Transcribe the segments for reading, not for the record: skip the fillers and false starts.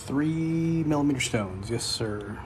3mm stones, yes sir.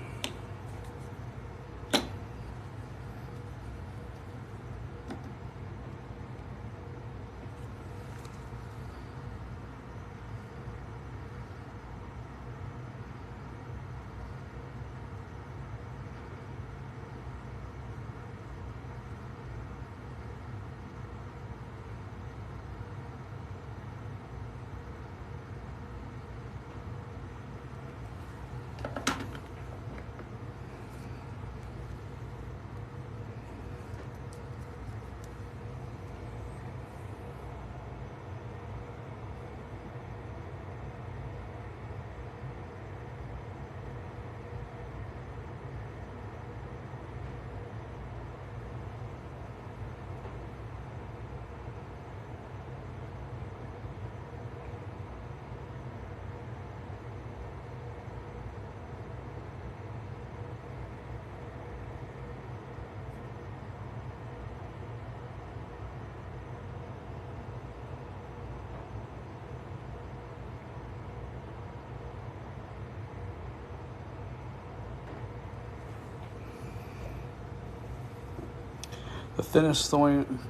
The thinnest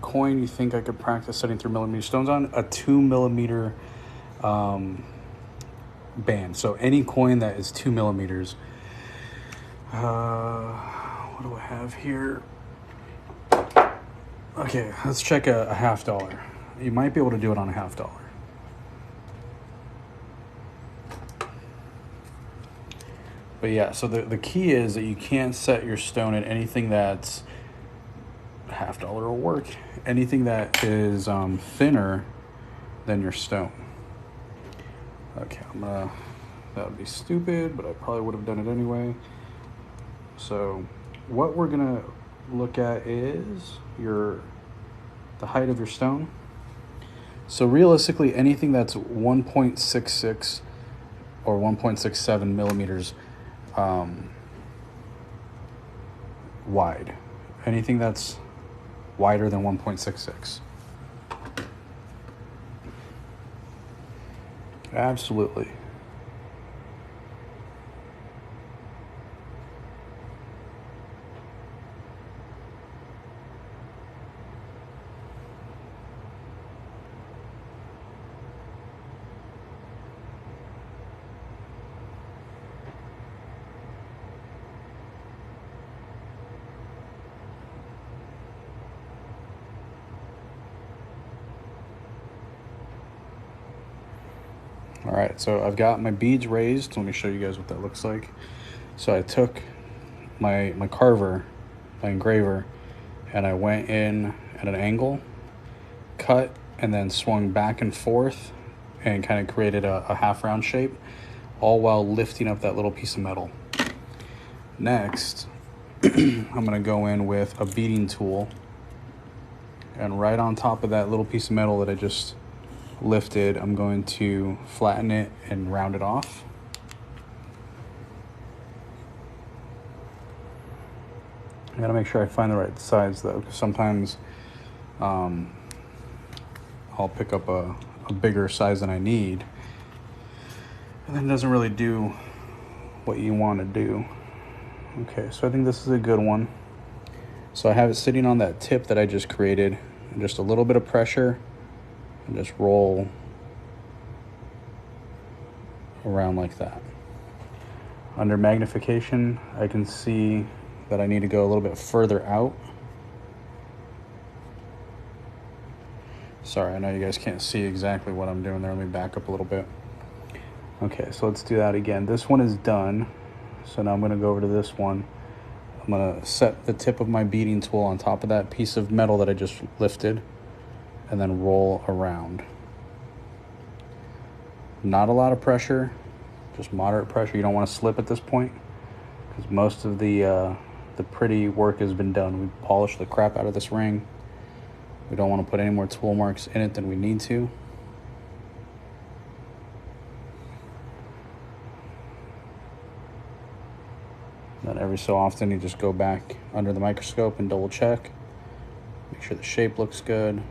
coin you think I could practice setting 3mm stones on? A 2mm band. So any coin that is 2mm. What do I have here? Okay, let's check a $50. You might be able to do it on a $50. But yeah, so the key is that you can't set your stone at anything that's $50 will work. Anything that is thinner than your stone. Okay, that would be stupid, but I probably would have done it anyway. So what we're gonna look at is the height of your stone. So realistically, anything that's 1.66 or 1.67 millimeters wide. Anything that's wider than 1.66. Absolutely. All right, so I've got my beads raised. Let me show you guys what that looks like. So I took my carver, my engraver, and I went in at an angle, cut, and then swung back and forth and kind of created a half round shape, all while lifting up that little piece of metal. Next, I'm gonna go in with a beading tool, and right on top of that little piece of metal that I just lifted, I'm going to flatten it and round it off. I gotta make sure I find the right size though, because sometimes I'll pick up a bigger size than I need, and then it doesn't really do what you want to do. Okay, so I think this is a good one. So I have it sitting on that tip that I just created, and just a little bit of pressure, and just roll around like that. Under magnification, I can see that I need to go a little bit further out. Sorry, I know you guys can't see exactly what I'm doing there. Let me back up a little bit. Okay, so let's do that again. This one is done. So now I'm gonna go over to this one. I'm gonna set the tip of my beading tool on top of that piece of metal that I just lifted, and then roll around. Not a lot of pressure, just moderate pressure. You don't want to slip at this point, because most of the pretty work has been done. We polished the crap out of this ring. We don't want to put any more tool marks in it than we need to. Then every so often you just go back under the microscope and double check. Make sure the shape looks good.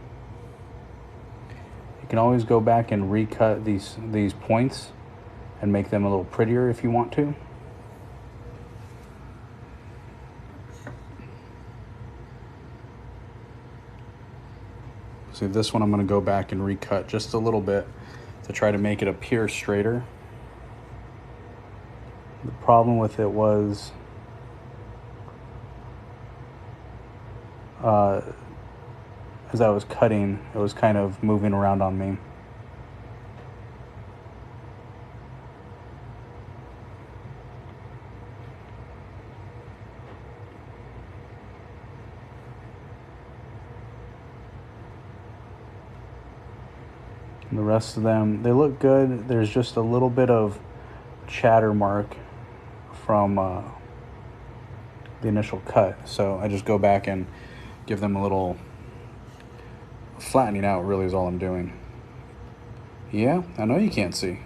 You can always go back and recut these points and make them a little prettier if you want to. See, this one I'm going to go back and recut just a little bit to try to make it appear straighter. The problem with it was as I was cutting, it was kind of moving around on me. And the rest of them, they look good. There's just a little bit of chatter mark from the initial cut. So I just go back and give them a little flattening out, really is all I'm doing. Yeah, I know you can't see.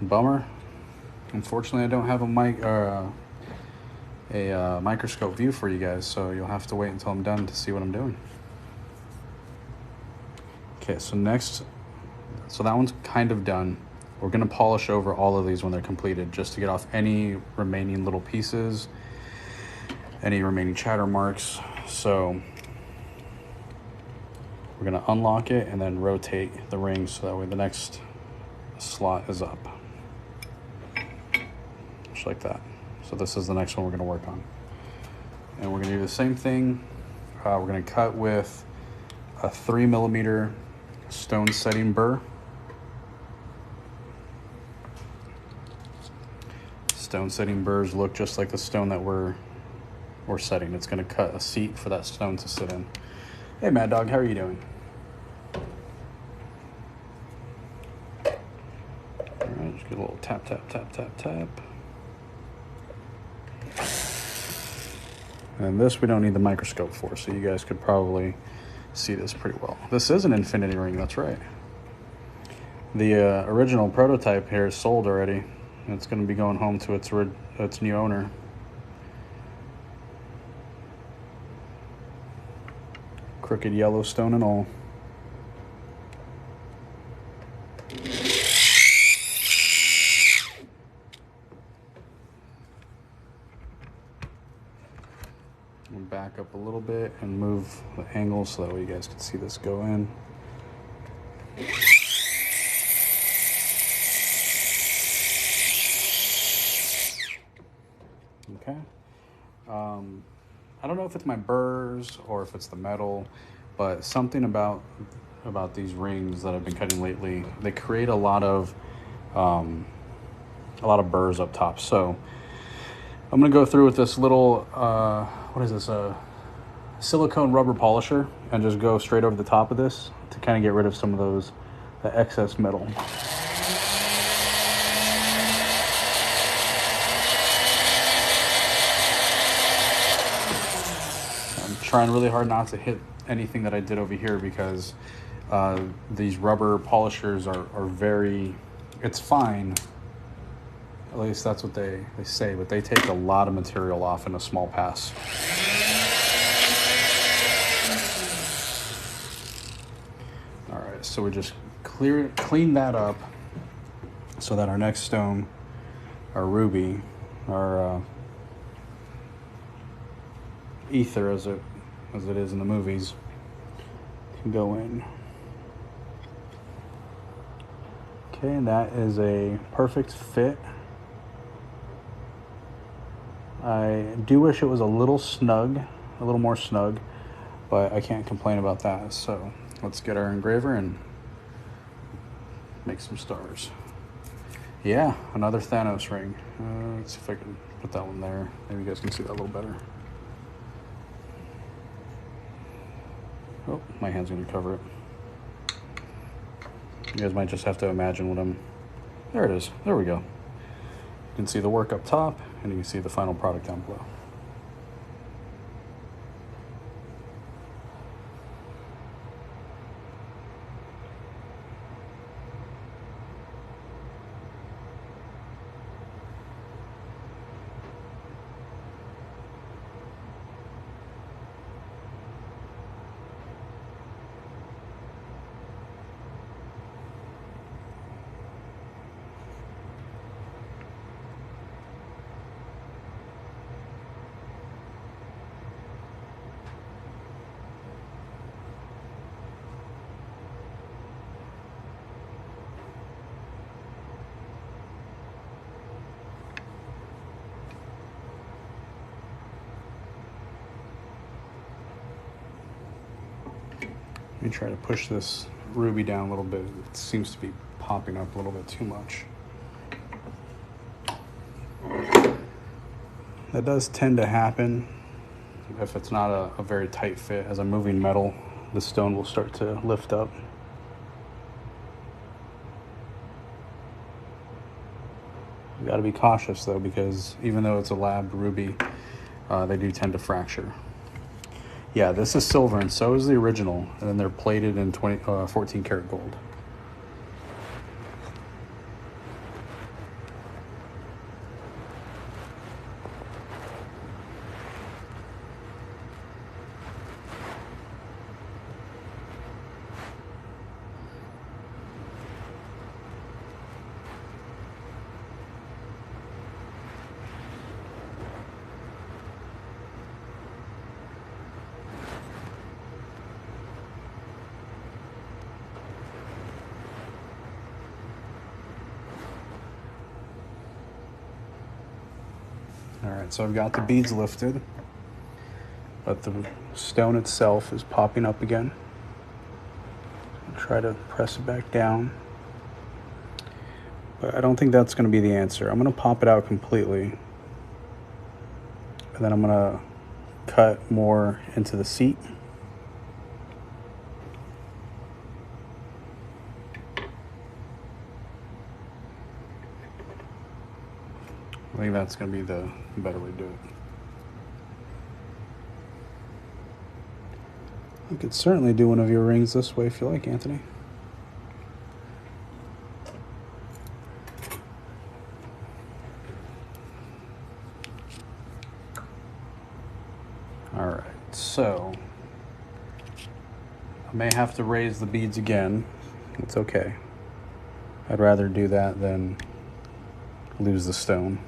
Bummer. Unfortunately, I don't have a mic or a microscope view for you guys, so you'll have to wait until I'm done to see what I'm doing. Okay, so next, so that one's kind of done. We're gonna polish over all of these when they're completed, just to get off any remaining little pieces, any remaining chatter marks. So we're gonna unlock it and then rotate the ring so that way the next slot is up. Just like that. So this is the next one we're gonna work on. And we're gonna do the same thing. We're gonna cut with a 3mm stone setting burr. Stone setting burrs look just like the stone that we're setting. It's going to cut a seat for that stone to sit in. Hey, Mad Dog, how are you doing? All right, just get a little tap, tap, tap, tap, tap. And this we don't need the microscope for, so you guys could probably see this pretty well. This is an infinity ring, that's right. The original prototype here is sold already. It's going to be going home to its new owner. Crooked Yellowstone and all. We'll back up a little bit and move the angle so that way you guys can see this go in. Okay. I don't know if it's my burrs or if it's the metal, but something about these rings that I've been cutting lately, they create a lot of burrs up top. So I'm gonna go through with this little what is this, a silicone rubber polisher, and just go straight over the top of this to kind of get rid of some of the excess metal. Trying really hard not to hit anything that I did over here, because these rubber polishers are very, it's fine, at least that's what they say, but they take a lot of material off in a small pass. All right, so we just clean that up so that our next stone, our ruby, our ether as it is in the movies, can go in. Okay, and that is a perfect fit. I do wish it was a little snug, a little more snug, but I can't complain about that. So let's get our engraver and make some stars. Yeah, another Thanos ring. Let's see if I can put that one there. Maybe you guys can see that a little better. Oh, my hand's gonna cover it. You guys might just have to imagine what I'm... There it is. There we go. You can see the work up top, and you can see the final product down below. Let me try to push this ruby down a little bit. It seems to be popping up a little bit too much. That does tend to happen if it's not a very tight fit. As I'm moving metal, the stone will start to lift up. You got to be cautious though, because even though it's a lab ruby, they do tend to fracture. Yeah, this is silver, and so is the original, and then they're plated in 14 karat gold. All right, so I've got the beads lifted, but the stone itself is popping up again. I'll try to press it back down, but I don't think that's going to be the answer. I'm going to pop it out completely, and then I'm going to cut more into the seat. I think that's going to be the better way to do it. You could certainly do one of your rings this way if you like, Anthony. All right, so I may have to raise the beads again. It's okay. I'd rather do that than lose the stone.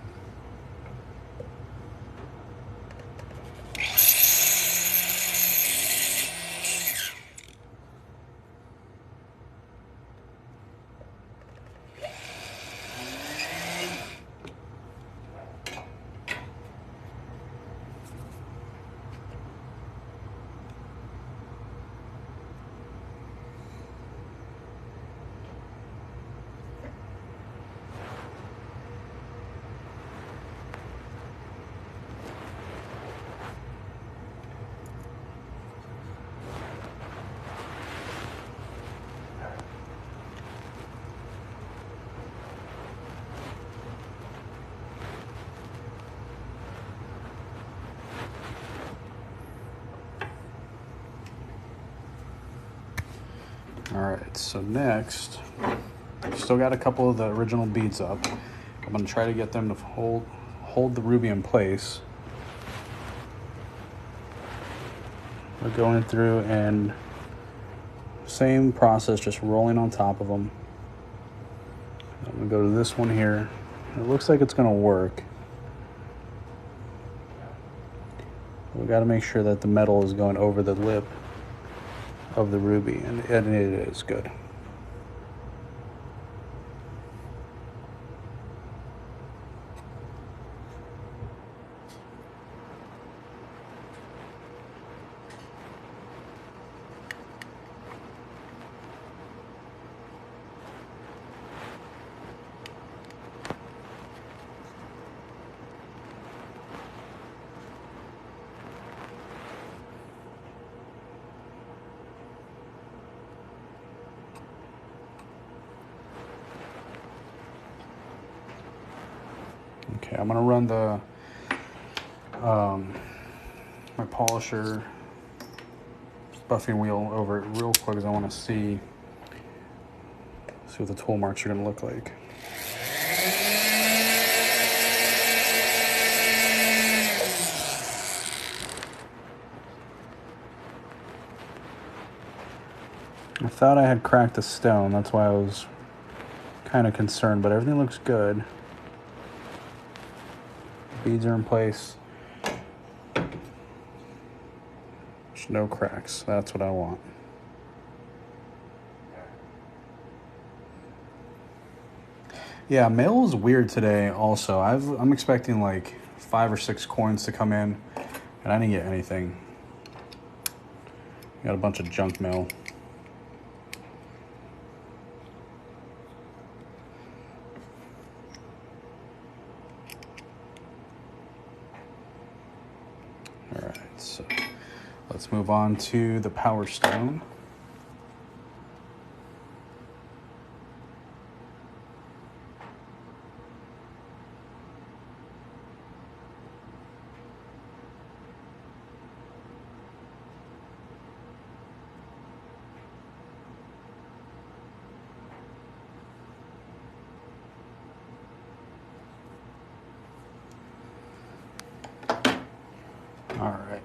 All right, so next, I've still got a couple of the original beads up. I'm gonna try to get them to hold the ruby in place. We're going through and same process, just rolling on top of them. I'm gonna go to this one here. It looks like it's gonna work. We gotta make sure that the metal is going over the lip of the ruby, and it is good. Okay, I'm gonna run the my polisher buffing wheel over it real quick, because I want to see what the tool marks are gonna look like. I thought I had cracked the stone, that's why I was kind of concerned, but everything looks good. Beads are in place. There's no cracks. That's what I want. Yeah, mail is weird today also. I'm expecting like 5 or 6 coins to come in, and I didn't get anything. Got a bunch of junk mail. All right, so let's move on to the Power Stone. All right.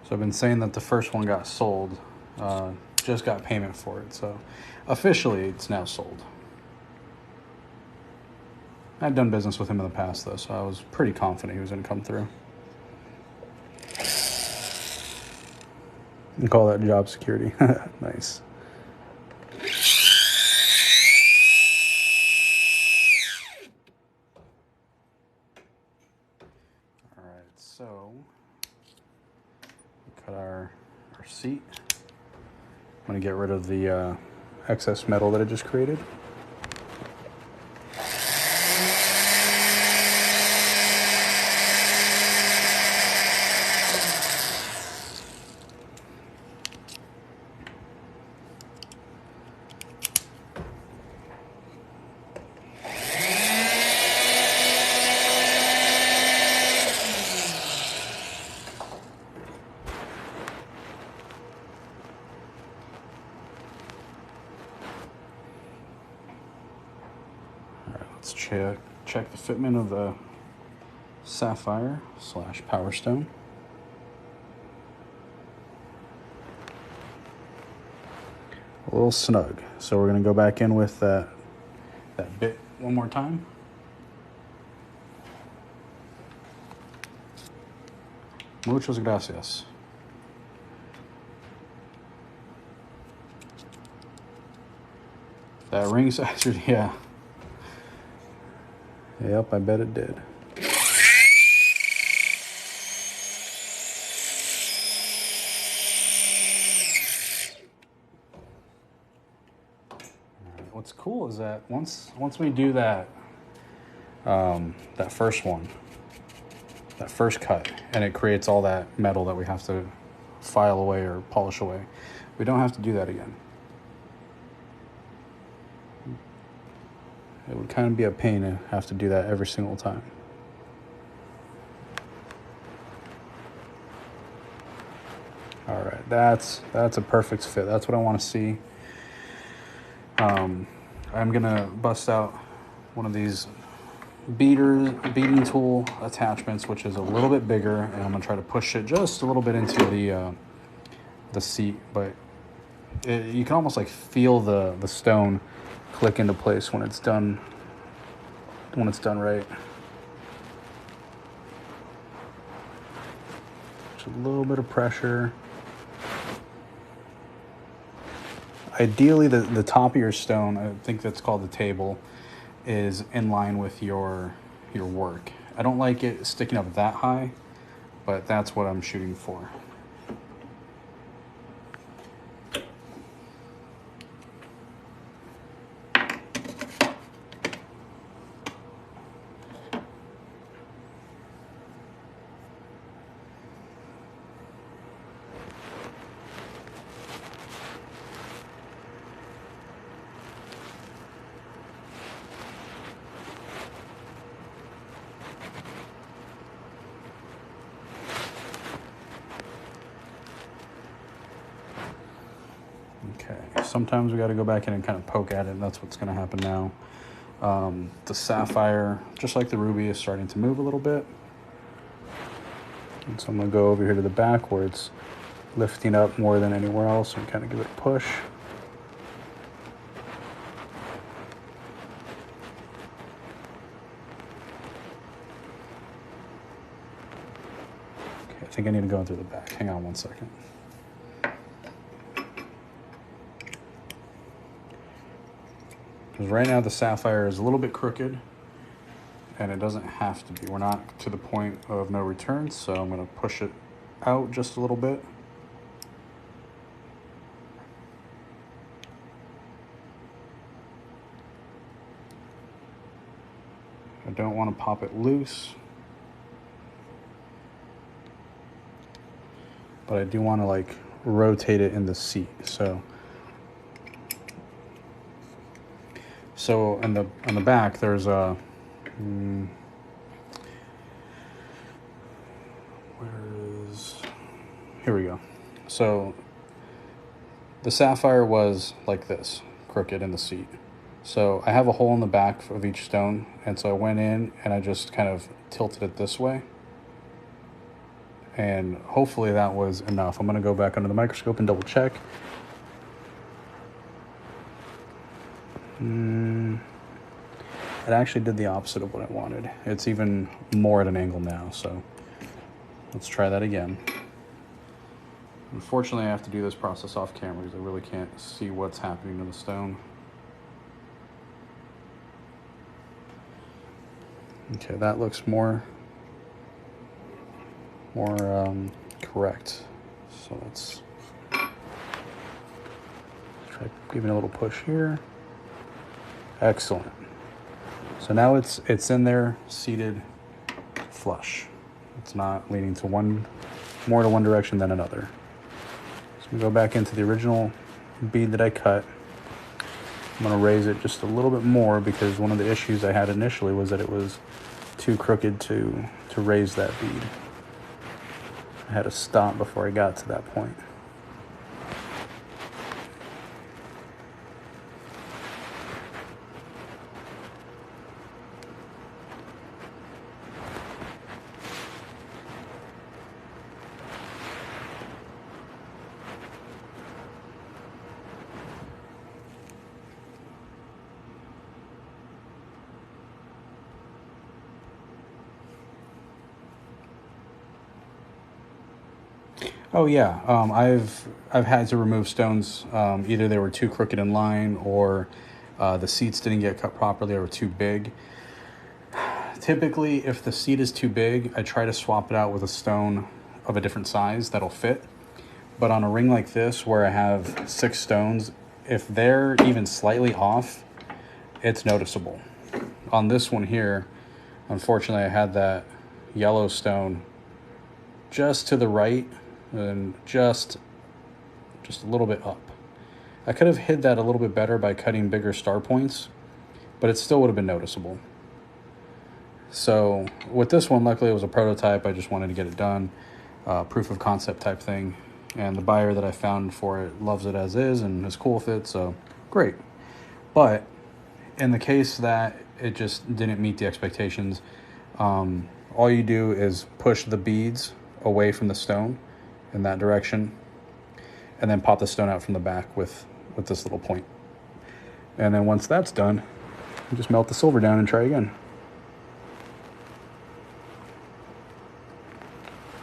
So I've been saying that the first one got sold. Just got payment for it. So officially it's now sold. I'd done business with him in the past though, so I was pretty confident he was going to come through. And call that job security. Nice. All right, so cut our seat. I'm going to get rid of the excess metal that I just created. Let's check the fitment of the Sapphire / Power Stone. A little snug. So we're going to go back in with that bit one more time. Muchas gracias. That ring size, yeah. Yep, I bet it did. What's cool is that once we do that that first one, that first cut, and it creates all that metal that we have to file away or polish away, we don't have to do that again. It would kind of be a pain to have to do that every single time. All right, that's a perfect fit. That's what I want to see. I'm gonna bust out one of these beading tool attachments, which is a little bit bigger, and I'm gonna try to push it just a little bit into the seat, but you can almost like feel the stone click into place when it's done right. Just a little bit of pressure. Ideally, the top of your stone, I think that's called the table, is in line with your work. I don't like it sticking up that high, but that's what I'm shooting for. Okay, sometimes we got to go back in and kind of poke at it, and that's what's going to happen now. The Sapphire, just like the Ruby, is starting to move a little bit. And so I'm going to go over here to the back where it's lifting up more than anywhere else and kind of give it a push. Okay, I think I need to go through the back. Hang on one second. Because right now the Sapphire is a little bit crooked, and it doesn't have to be. We're not to the point of no return, so I'm going to push it out just a little bit. I don't want to pop it loose, but I do want to like rotate it in the seat. So on the back there's a here we go. So the Sapphire was like this, crooked in the seat. So I have a hole in the back of each stone, and so I went in and I just kind of tilted it this way. And hopefully that was enough. I'm going to go back under the microscope and double check. It actually did the opposite of what I wanted. It's even more at an angle now, so let's try that again. Unfortunately, I have to do this process off camera because I really can't see what's happening to the stone. Okay, that looks more correct. So let's try giving a little push here. Excellent. So now it's in there seated flush. It's not leaning to more to one direction than another. So we go back into the original bead that I cut. I'm going to raise it just a little bit more because one of the issues I had initially was that it was too crooked to raise that bead. I had to stop before I got to that point. Oh yeah, I've had to remove stones. Either they were too crooked in line, or the seats didn't get cut properly, or were too big. Typically, if the seat is too big, I try to swap it out with a stone of a different size that'll fit. But on a ring like this, where I have 6 stones, if they're even slightly off, it's noticeable. On this one here, unfortunately, I had that yellow stone just to the right and just a little bit up. I could have hid that a little bit better by cutting bigger star points, but it still would have been noticeable. So with this one, luckily it was a prototype. I just wanted to get it done, proof of concept type thing. And the buyer that I found for it loves it as is and is cool with it, so great. But in the case that it just didn't meet the expectations, all you do is push the beads away from the stone in that direction, and then pop the stone out from the back with this little point. And then once that's done, you just melt the silver down and try again.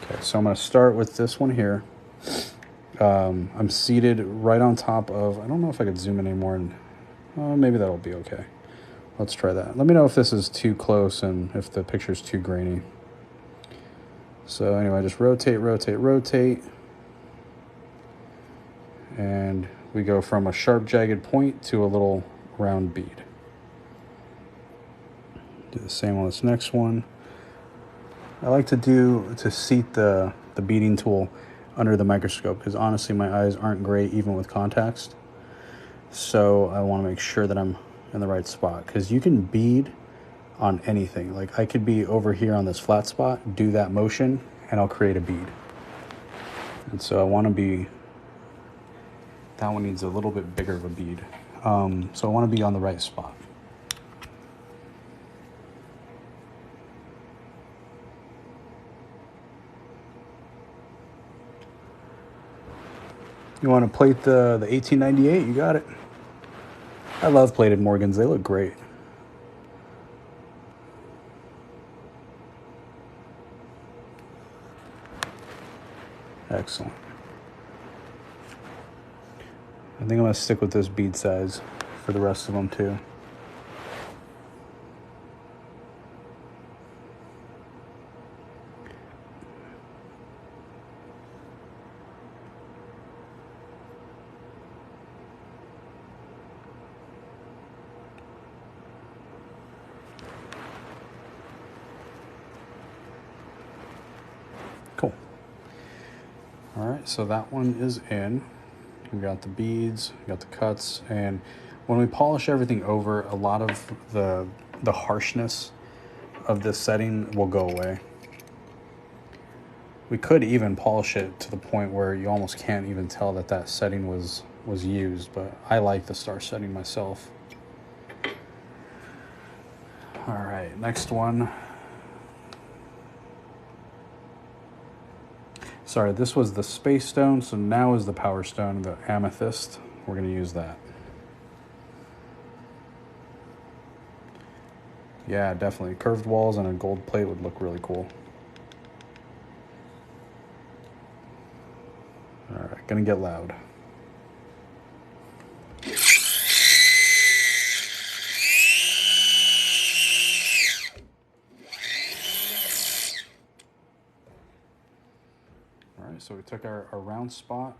Okay, so I'm going to start with this one here. I'm seated right on top of, I don't know if I could zoom in anymore, and maybe that'll be okay. Let's try that. Let me know if this is too close and if the picture's too grainy. So anyway, just rotate, rotate, rotate. And we go from a sharp, jagged point to a little round bead. Do the same on this next one. I like to seat the beading tool under the microscope because honestly my eyes aren't great even with contacts. So I want to make sure that I'm in the right spot because you can bead on anything. Like I could be over here on this flat spot, do that motion, and I'll create a bead. And so I want to be, that one needs a little bit bigger of a bead. So I want to be on the right spot. You want to plate the 1898? You got it. I love plated Morgans. They look great. Excellent. I think I'm going to stick with this bead size for the rest of them too. All right, so that one is in. We got the beads, we got the cuts, and when we polish everything over, a lot of the harshness of this setting will go away. We could even polish it to the point where you almost can't even tell that that setting was used, but I like the star setting myself. All right, next one. Sorry, this was the space stone, so now is the power stone, the amethyst. We're gonna use that. Yeah, definitely. Curved walls and a gold plate would look really cool. All right, gonna get loud. All right, so we took our round spot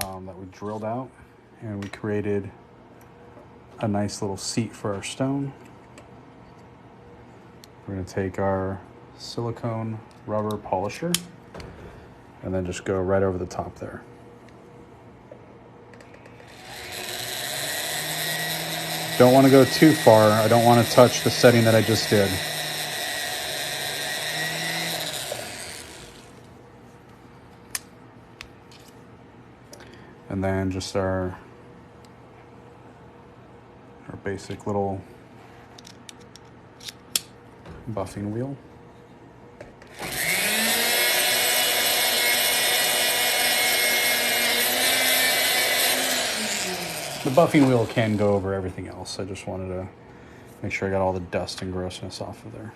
that we drilled out, and we created a nice little seat for our stone. We're gonna take our silicone rubber polisher and then just go right over the top there. Don't want to go too far. I don't want to touch the setting that I just did. And then just our basic little buffing wheel. The buffing wheel can go over everything else. I just wanted to make sure I got all the dust and grossness off of there.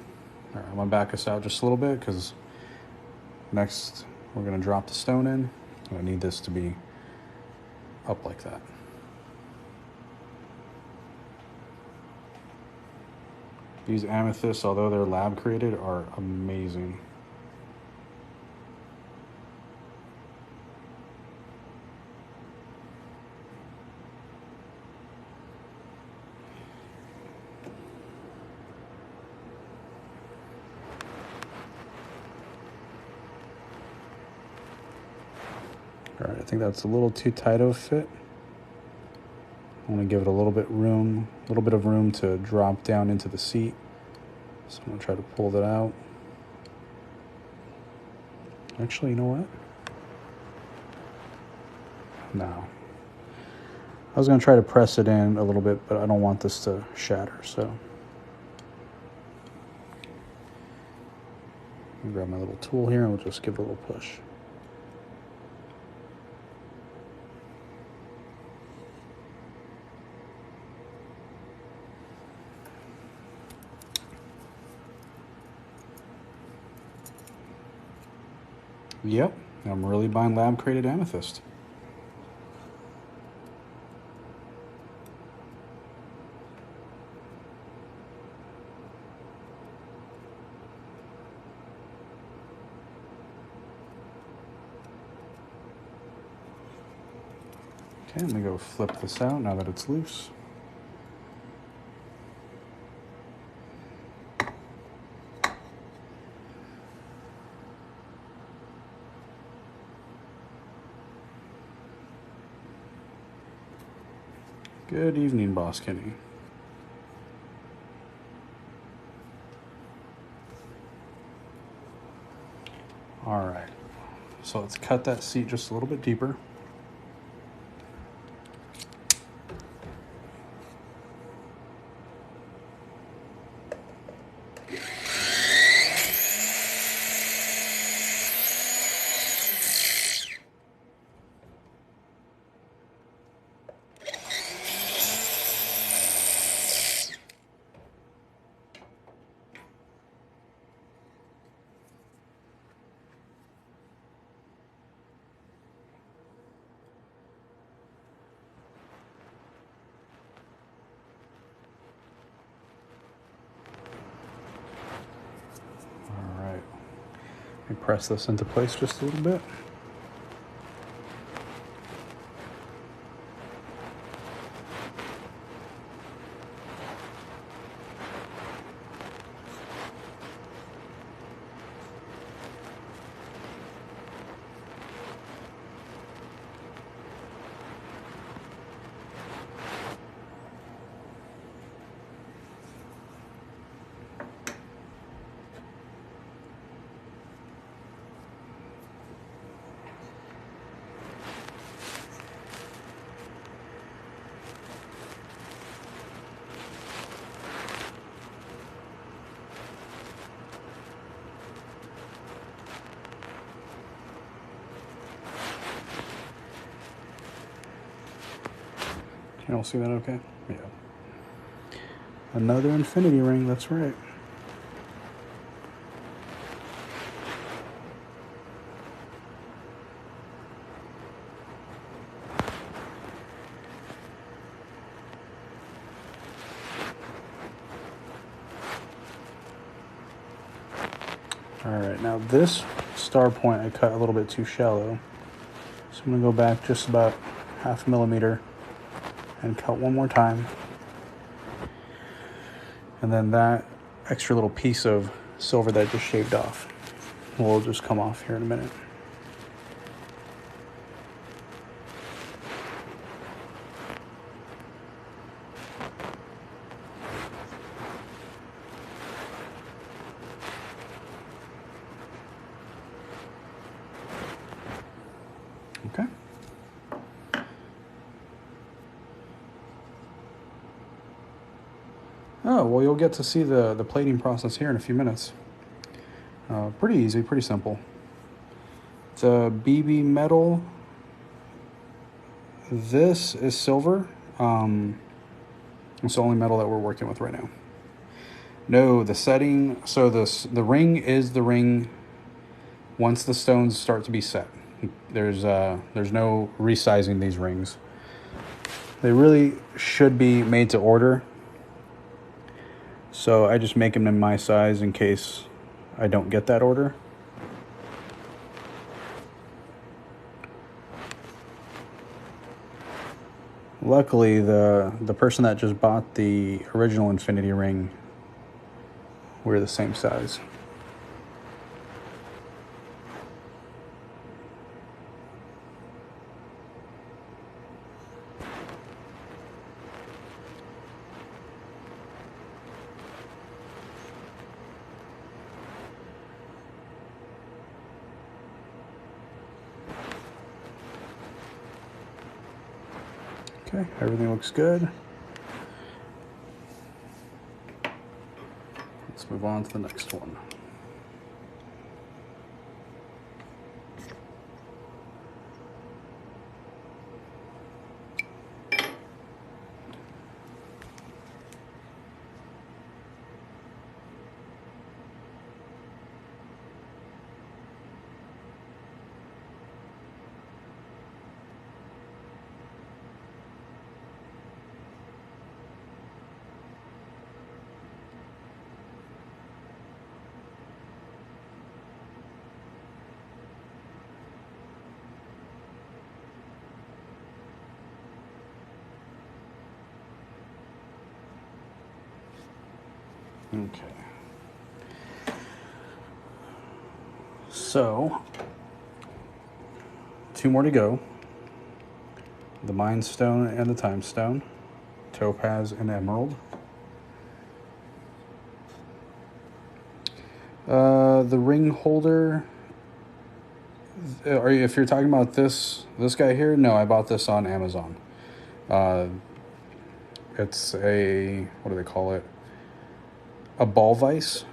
All right, I'm gonna back us out just a little bit because next we're gonna drop the stone in. I need this to be up like that. These amethysts, although they're lab created, are amazing. All right, I think that's a little too tight of a fit. I want to give it a little bit of room to drop down into the seat. So I'm gonna try to pull that out. Actually, you know what? No. I was gonna try to press it in a little bit, but I don't want this to shatter, so. I'll grab my little tool here and we'll just give it a little push. Yep, I'm really buying lab created amethyst. Okay, let me go flip this out now that it's loose. Good evening, Boss Kenny. All right, so let's cut that seat just a little bit deeper. Press this into place just a little bit. You all see that okay? Yeah. Another infinity ring, that's right. All right, now this star point I cut a little bit too shallow. So I'm gonna go back just about 0.5 millimeter and cut one more time. And then that extra little piece of silver that I just shaved off will just come off here in a minute. Okay. Oh, well, you'll get to see the plating process here in a few minutes. Pretty easy, pretty simple. It's a BB metal. This is silver. It's the only metal that we're working with right now. No, the setting, so the ring is the ring once the stones start to be set. There's no resizing these rings. They really should be made to order. So I just make them in my size in case I don't get that order. Luckily, the person that just bought the original infinity ring, we're the same size. Okay, everything looks good. Let's move on to the next one. Okay. So, 2 more to go. The Mind Stone and the Time Stone. Topaz and Emerald. The ring holder, if you're talking about this guy here, no, I bought this on Amazon. It's a, what do they call it? A ball vise.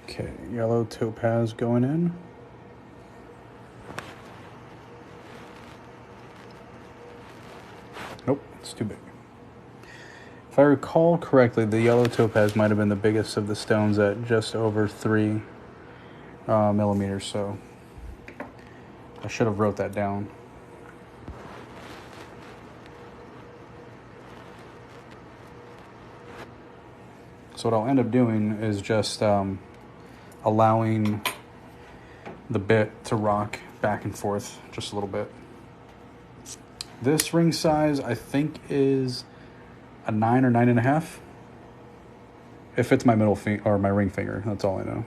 Okay, yellow topaz going in. Nope, it's too big. If I recall correctly, the yellow topaz might have been the biggest of the stones at just over 3 millimeters, so I should have wrote that down. So what I'll end up doing is just allowing the bit to rock back and forth just a little bit. This ring size, I think, is a 9 or 9.5. It fits my middle finger or my ring finger. That's all I know.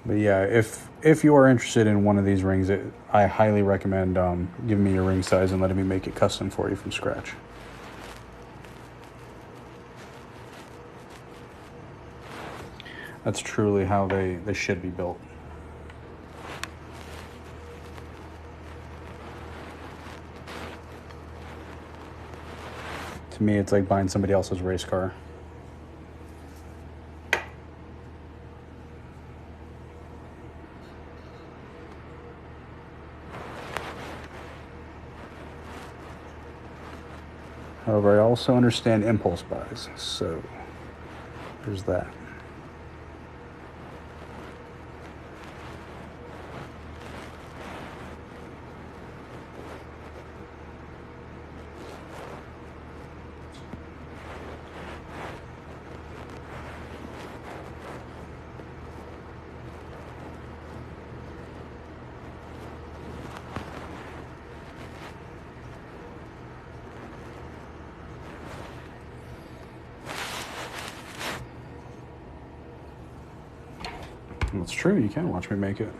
But yeah, if you are interested in one of these rings, I highly recommend giving me your ring size and letting me make it custom for you from scratch. That's truly how they should be built. To me, it's like buying somebody else's race car. However, I also understand impulse buys, so there's that. It's true, you can watch me make it.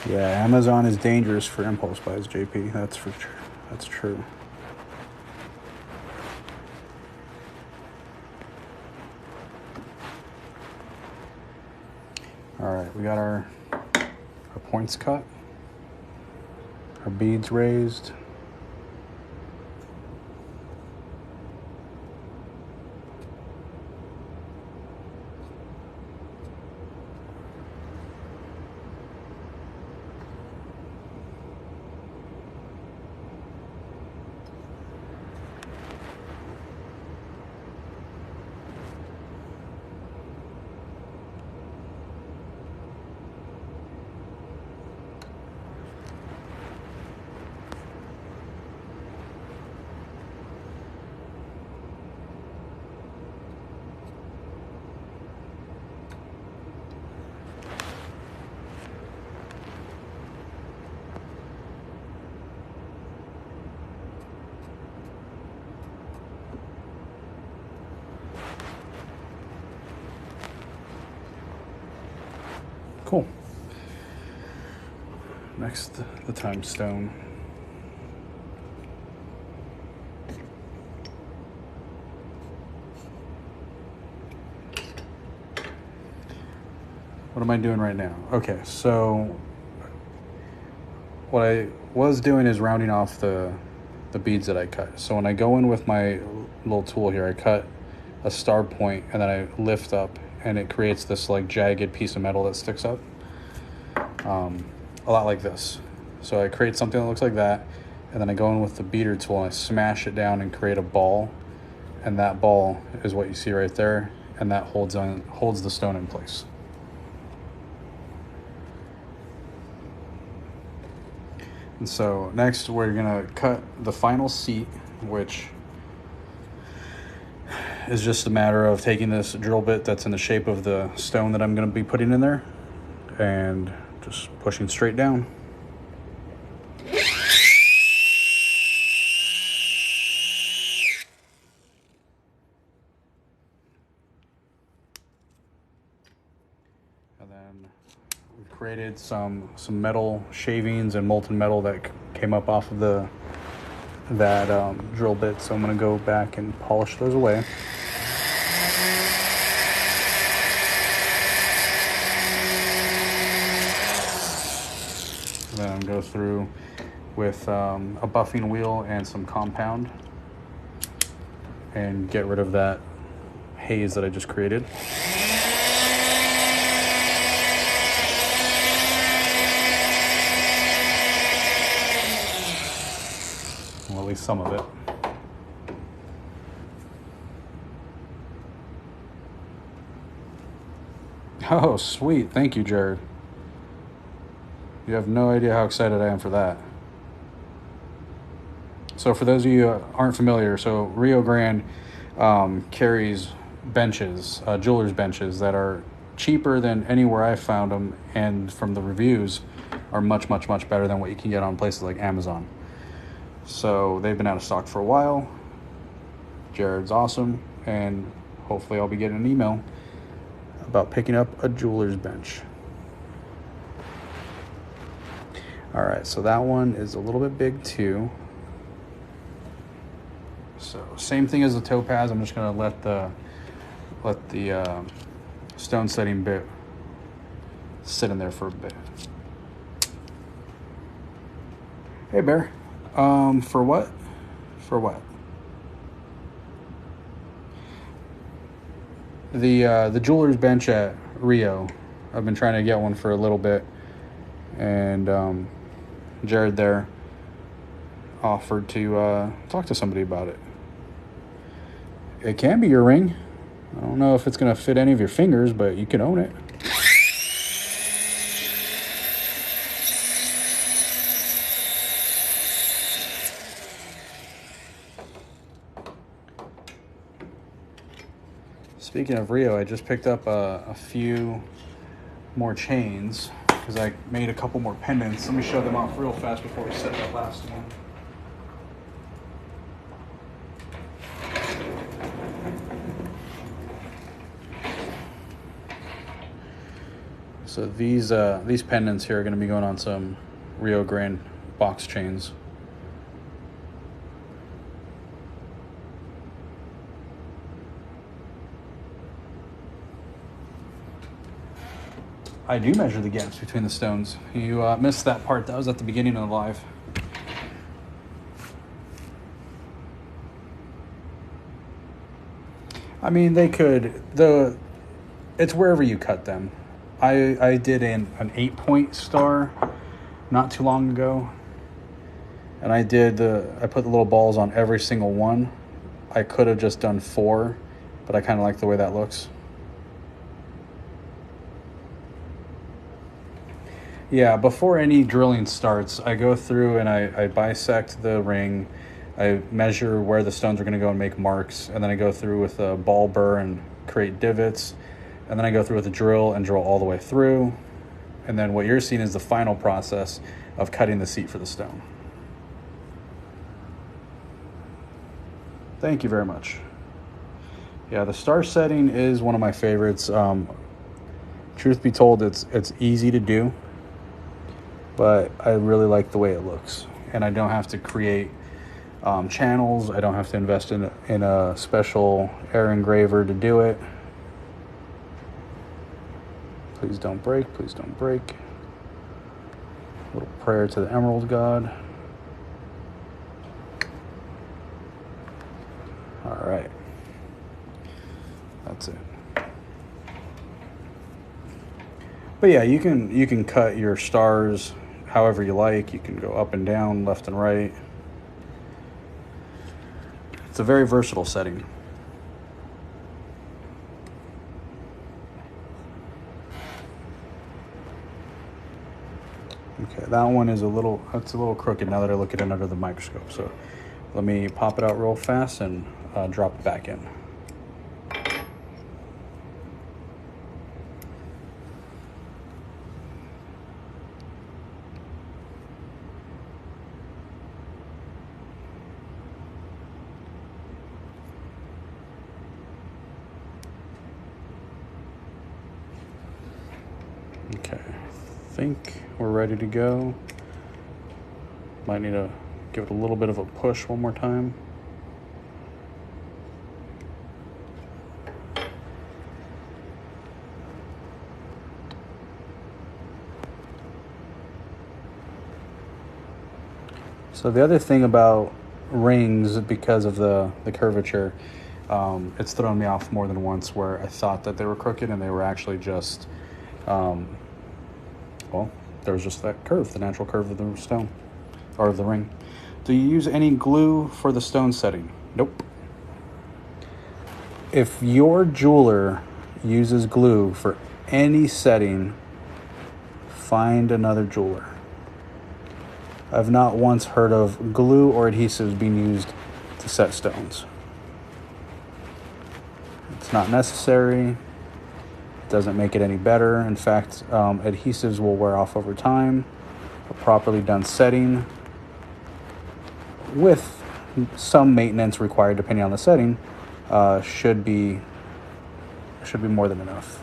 Yeah, Amazon is dangerous for impulse buys, JP. That's for sure. That's true. All right, we got our points cut, our beads raised. Cool. Next, the time stone. What am I doing right now? Okay, so what I was doing is rounding off the beads that I cut. So when I go in with my little tool here, I cut a star point and then I lift up and it creates this like jagged piece of metal that sticks up. A lot like this. So I create something that looks like that, and then I go in with the beater tool and I smash it down and create a ball, and that ball is what you see right there, and that holds the stone in place. And so next we're gonna cut the final seat, which is just a matter of taking this drill bit that's in the shape of the stone that I'm gonna be putting in there and just pushing straight down. And then we created some metal shavings and molten metal that came up off of that drill bit. So I'm gonna go back and polish those away. And then go through with a buffing wheel and some compound and get rid of that haze that I just created. Well, at least some of it. Oh, sweet. Thank you, Jared. You have no idea how excited I am for that. So for those of you who aren't familiar, so Rio Grande carries benches, jeweler's benches that are cheaper than anywhere I've found them, and from the reviews are much, much, much better than what you can get on places like Amazon. So they've been out of stock for a while. Jared's awesome, and hopefully I'll be getting an email about picking up a jeweler's bench. All right, so that one is a little bit big too. So same thing as the topaz. I'm just gonna let the stone setting bit sit in there for a bit. Hey, Bear. For what? For what? The jeweler's bench at Rio. I've been trying to get one for a little bit, and Jared there offered to talk to somebody about it. It can be your ring. I don't know if it's gonna fit any of your fingers, but you can own it. Speaking of Rio, I just picked up a few more chains because I made a couple more pendants. Let me show them off real fast before we set that last one. So these pendants here are going to be going on some Rio Grande box chains. I do measure the gaps between the stones. You missed that part. That was at the beginning of the live. I mean, they could. It's wherever you cut them. I did an 8-point star not too long ago, and I put the little balls on every single one. I could have just done 4, but I kind of like the way that looks. Yeah, before any drilling starts, I go through and I bisect the ring. I measure where the stones are going to go and make marks, and then I go through with a ball burr and create divots, and then I go through with a drill and drill all the way through, and then what you're seeing is the final process of cutting the seat for the stone. Thank you very much. Yeah, the star setting is one of my favorites. Truth be told, it's easy to do, but I really like the way it looks, and I don't have to create channels. I don't have to invest in a special air engraver to do it. Please don't break. Please don't break. A little prayer to the Emerald God. All right. That's it. But yeah, you can cut your stars however you like. You can go up and down, left and right. It's a very versatile setting. Okay, that one is it's a little crooked now that I look at it under the microscope. So let me pop it out real fast and drop it back in. Okay, I think we're ready to go. Might need to give it a little bit of a push one more time. So the other thing about rings, because of the curvature, it's thrown me off more than once where I thought that they were crooked and they were actually just, well, there was just that curve, the natural curve of the stone, or of the ring. Do you use any glue for the stone setting? Nope. If your jeweler uses glue for any setting, find another jeweler. I've not once heard of glue or adhesives being used to set stones. It's not necessary. It doesn't make it any better. In fact, adhesives will wear off over time. A properly done setting, with some maintenance required depending on the setting, should be more than enough.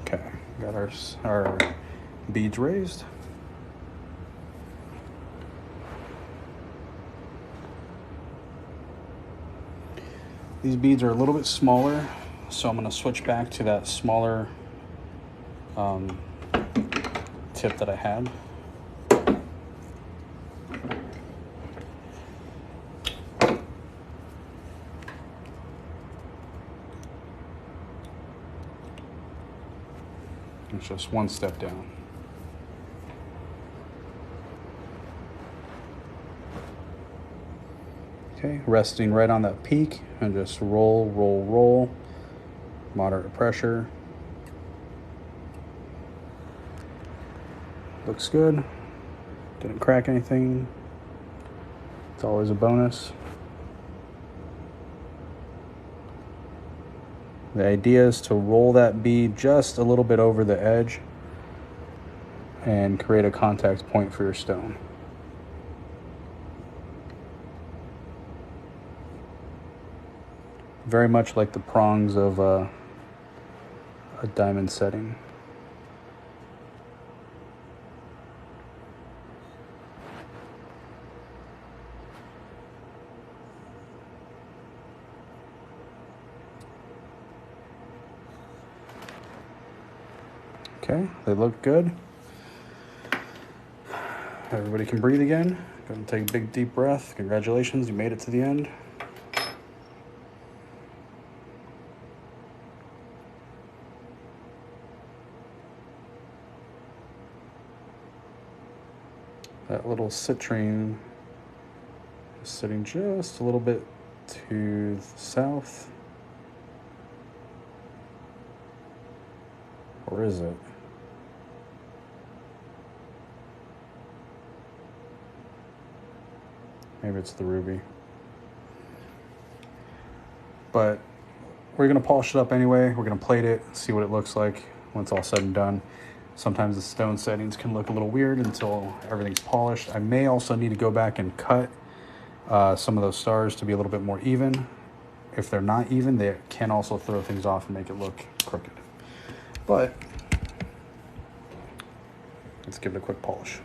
Okay, got our beads raised. These beads are a little bit smaller, so I'm going to switch back to that smaller tip that I had. It's just one step down. Okay, resting right on that peak, and just roll, roll, roll. Moderate pressure. Looks good. Didn't crack anything. It's always a bonus. The idea is to roll that bead just a little bit over the edge and create a contact point for your stone. Very much like the prongs of a diamond setting. Okay, they look good. Everybody can breathe again. Go and take a big deep breath. Congratulations, you made it to the end. That little citrine is sitting just a little bit to the south. Or is it? Maybe it's the ruby. But we're going to polish it up anyway. We're going to plate it, see what it looks like when it's all said and done. Sometimes the stone settings can look a little weird until everything's polished. I may also need to go back and cut some of those stars to be a little bit more even. If they're not even, they can also throw things off and make it look crooked. But let's give it a quick polish.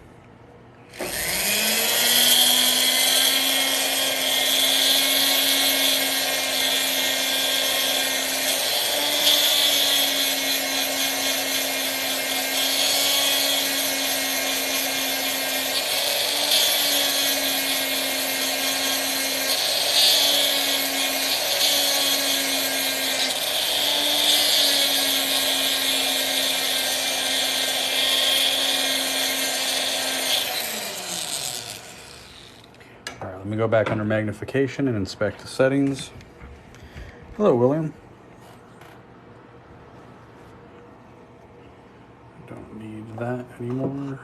Let me go back under magnification and inspect the settings. Hello, William. Don't need that anymore.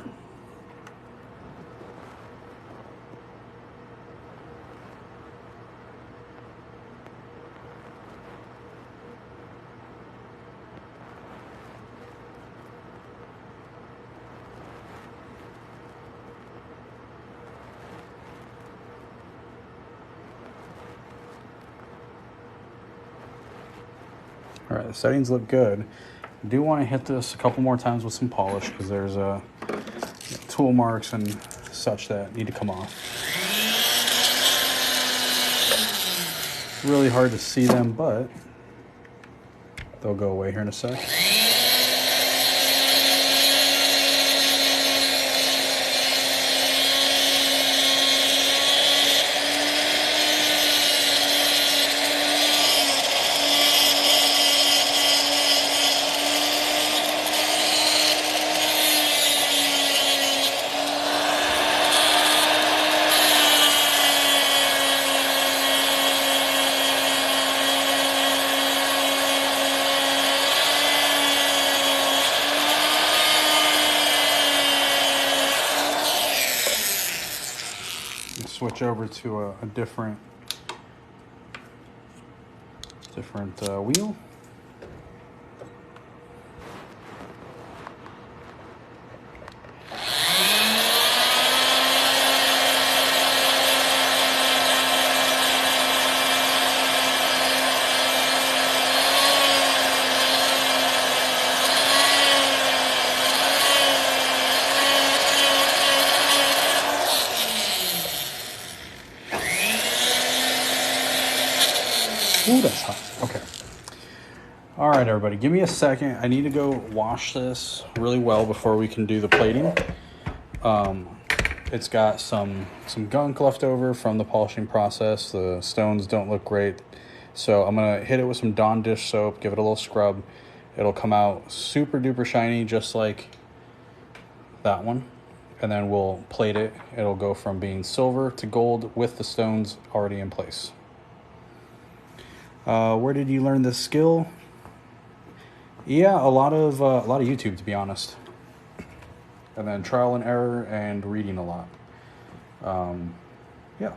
All right, the settings look good. I do want to hit this a couple more times with some polish because there's tool marks and such that need to come off. Really hard to see them, but they'll go away here in a sec. Switch over to a different wheel. Ooh, that's hot. Okay. All right, everybody, give me a second. I need to go wash this really well before we can do the plating. It's got some gunk left over from the polishing process. The stones don't look great. So I'm gonna hit it with some Dawn dish soap, give it a little scrub. It'll come out super duper shiny, just like that one. And then we'll plate it. It'll go from being silver to gold with the stones already in place. Where did you learn this skill? Yeah, a lot of YouTube, to be honest, and then trial and error and reading a lot. Yeah,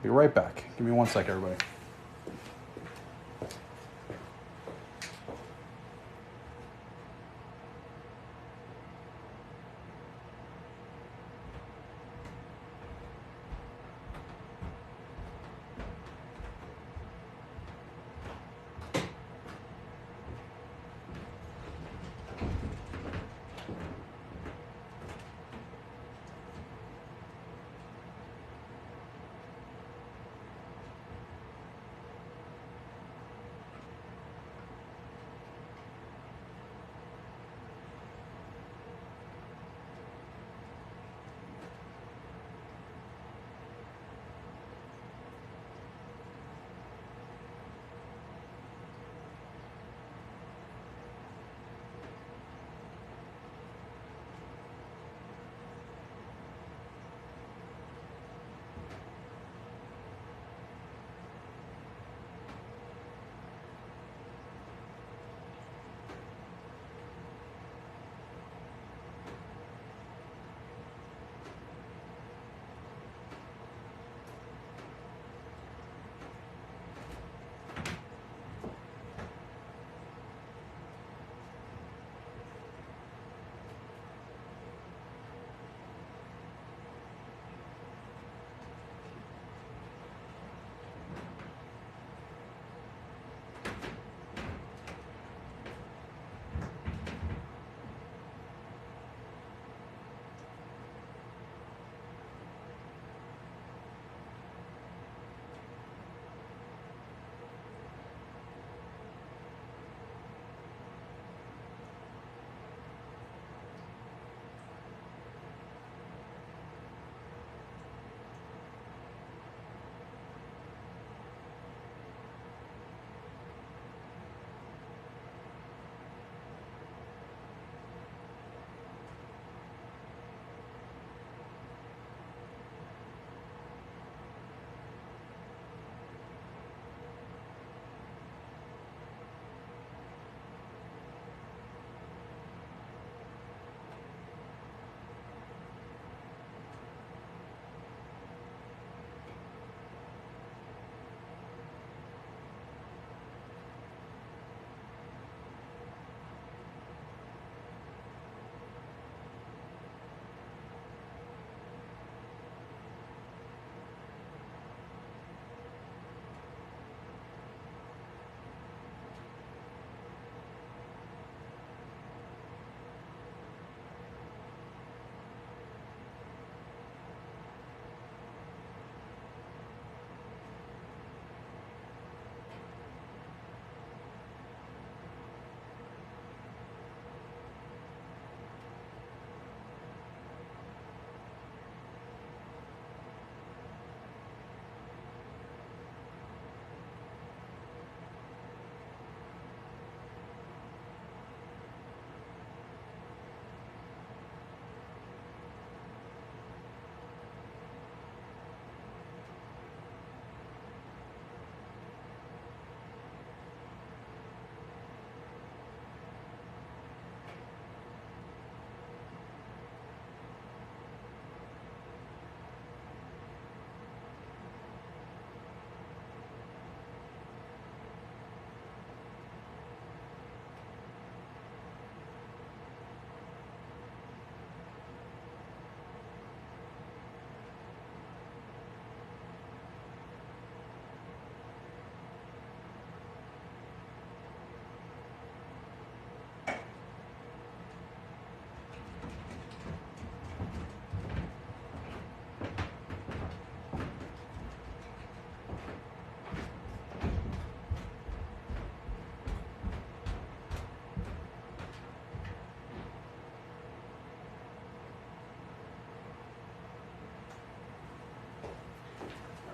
be right back. Give me 1 sec, everybody.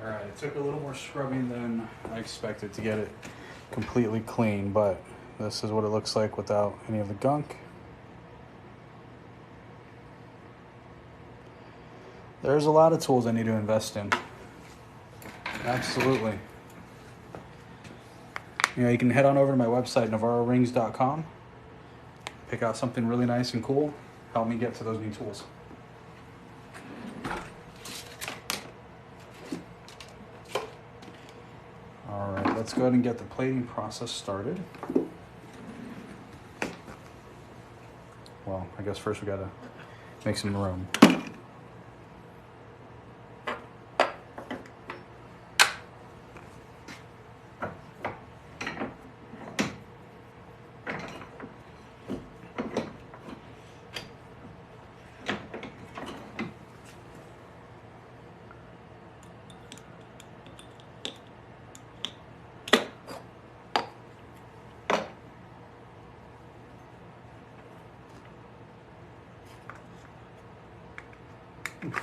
All right, it took a little more scrubbing than I expected to get it completely clean, but this is what it looks like without any of the gunk. There's a lot of tools I need to invest in. Absolutely. You know, you can head on over to my website, navarrorings.com, pick out something really nice and cool, help me get to those new tools. All right, let's go ahead and get the plating process started. Well, I guess first we gotta make some room.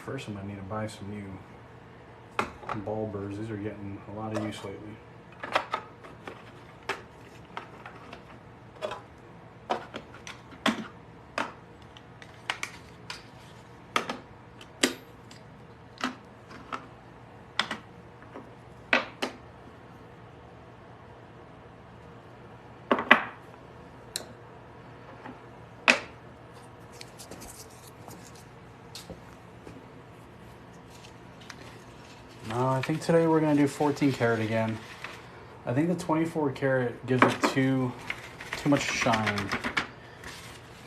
First, I'm gonna need to buy some new bulbers. These are getting a lot of use lately. No, I think today we're gonna do 14 karat again. I think the 24 karat gives it too much shine.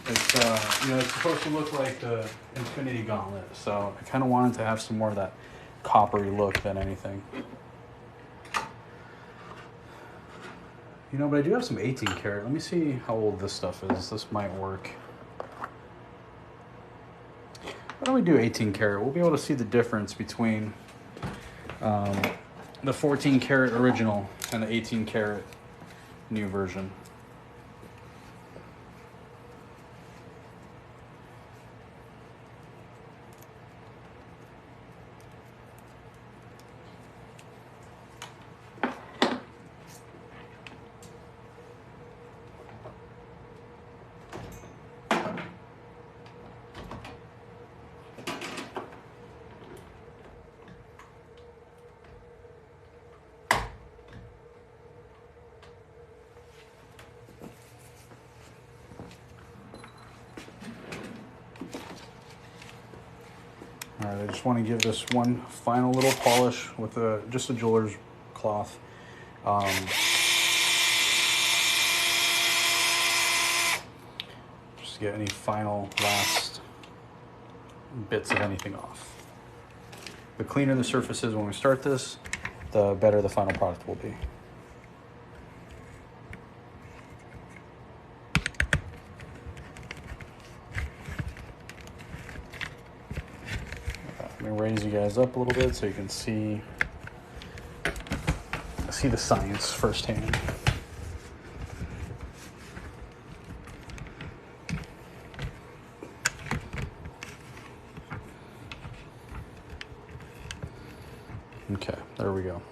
It's it's supposed to look like the Infinity Gauntlet, so I kind of wanted to have some more of that coppery look than anything. You know, but I do have some 18 karat. Let me see how old this stuff is. This might work. Why don't we do 18 karat? We'll be able to see the difference between the 14 karat original and the 18 karat new version. All right, I just want to give this one final little polish with just a jeweler's cloth. Just to get any final last bits of anything off. The cleaner the surface is when we start this, the better the final product will be. Let me raise you guys up a little bit so you can see the science firsthand. Okay, there we go.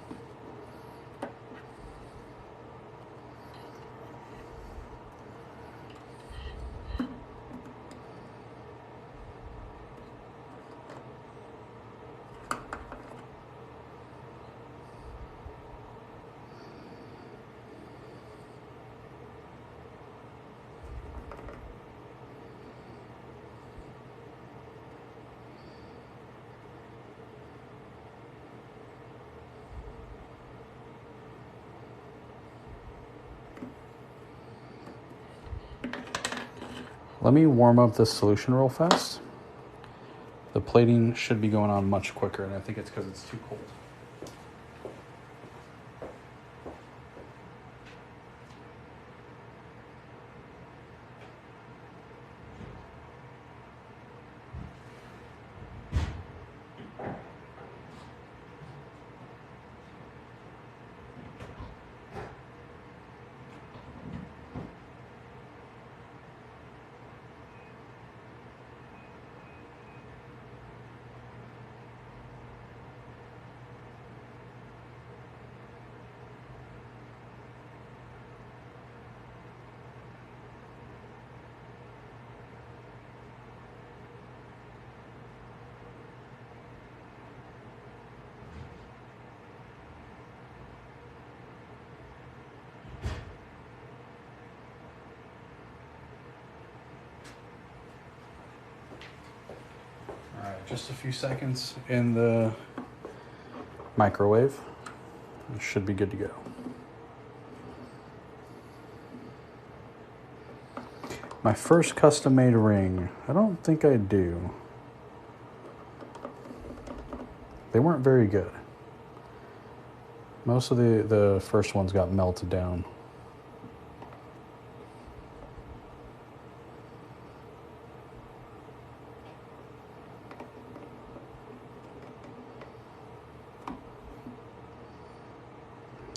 Let me warm up this solution real fast. The plating should be going on much quicker, and I think it's because it's too cold. right, just a few seconds in the microwave. It should be good to go. My first custom made ring. I don't think I do. They weren't very good. Most of the first ones got melted down.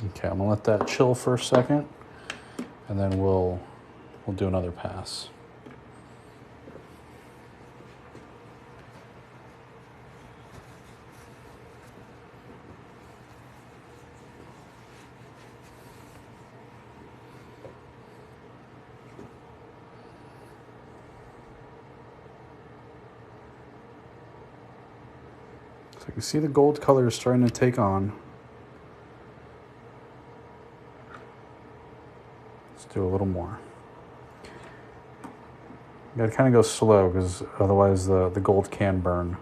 Okay, I'm gonna let that chill for a second, and then we'll do another pass. So you can see the gold color is starting to take on. Let's do a little more. You gotta kind of go slow because otherwise the gold can burn.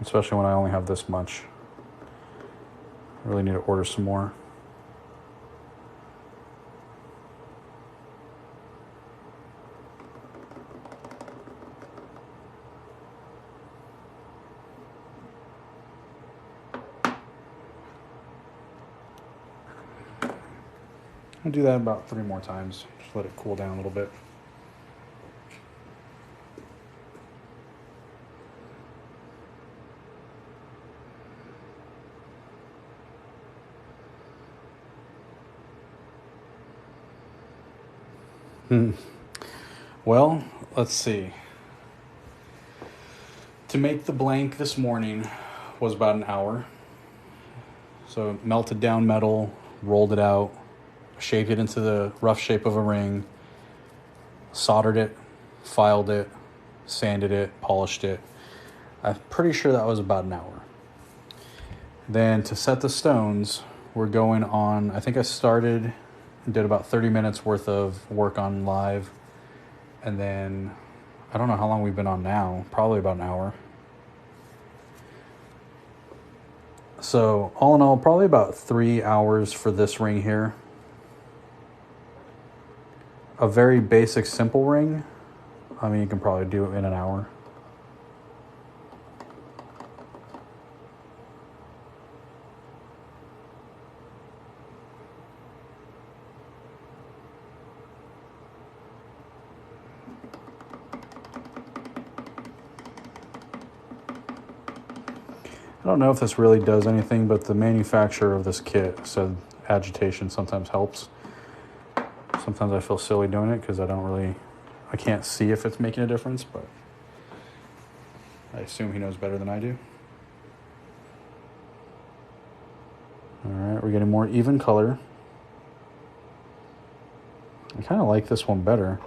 Especially when I only have this much. I really need to order some more. I'll do that about 3 more times. Just let it cool down a little bit. Well, let's see. To make the blank this morning was about an hour. So melted down metal, rolled it out, shaped it into the rough shape of a ring, soldered it, filed it, sanded it, polished it. I'm pretty sure that was about an hour. Then to set the stones, we're going on, I think I started and did about 30 minutes worth of work on live. And then, I don't know how long we've been on now, probably about an hour. So all in all, probably about 3 hours for this ring here. A very basic, simple ring, I mean, you can probably do it in an hour. I don't know if this really does anything, but the manufacturer of this kit said agitation sometimes helps. Sometimes I feel silly doing it because I can't see if it's making a difference, but I assume he knows better than I do. All right, we're getting more even color. I kind of like this one better.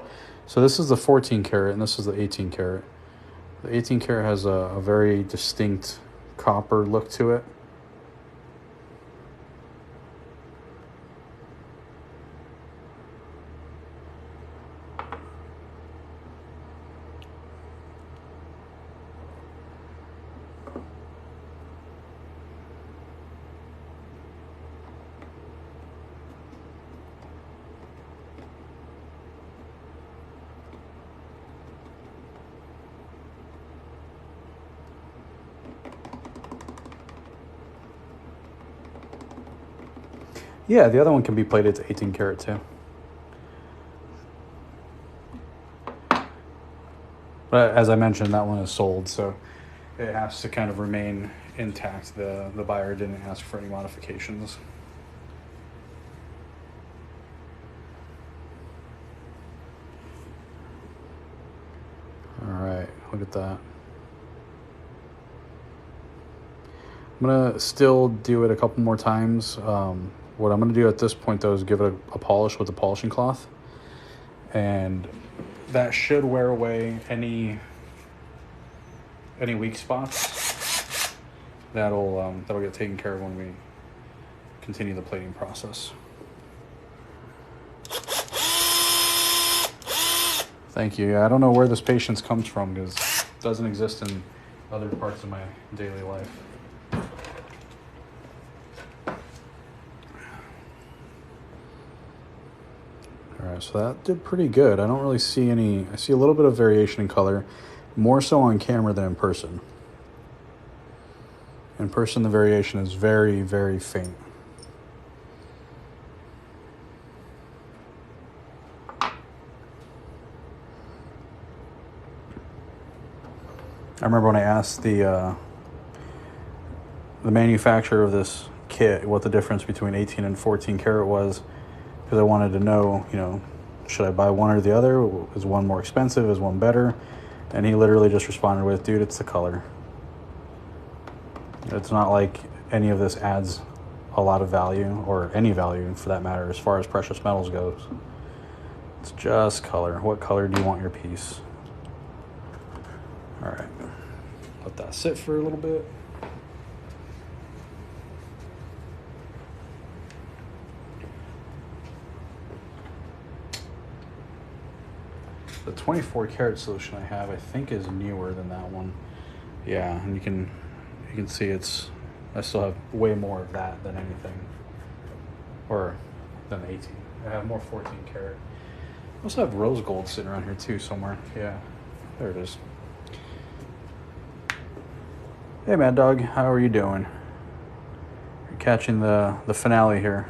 So this is the 14 karat and this is the 18 karat. The 18 karat has a very distinct copper look to it. Yeah, the other one can be plated to 18 karat too. But as I mentioned, that one is sold, so it has to kind of remain intact. The buyer didn't ask for any modifications. All right, look at that. I'm gonna still do it a couple more times. What I'm gonna do at this point though is give it a polish with a polishing cloth, and that should wear away any weak spots. That'll get taken care of when we continue the plating process. Thank you. Yeah, I don't know where this patience comes from because it doesn't exist in other parts of my daily life. All right, so that did pretty good. I don't really see any, I see a little bit of variation in color, more so on camera than in person. In person, the variation is very, very faint. I remember when I asked the manufacturer of this kit what the difference between 18 and 14 karat was, because I wanted to know, you know, should I buy one or the other? Is one more expensive? Is one better? And he literally just responded with, dude, it's the color. It's not like any of this adds a lot of value, or any value for that matter, as far as precious metals goes. It's just color. What color do you want your piece? All right, let that sit for a little bit. The 24 karat solution I have, I think, is newer than that one. Yeah, and you can see I still have way more of that than anything, or than the 18. I have more 14 karat. I also have rose gold sitting around here too somewhere. Yeah, there it is. Hey, Mad Dog, how are you doing? You're catching the finale here.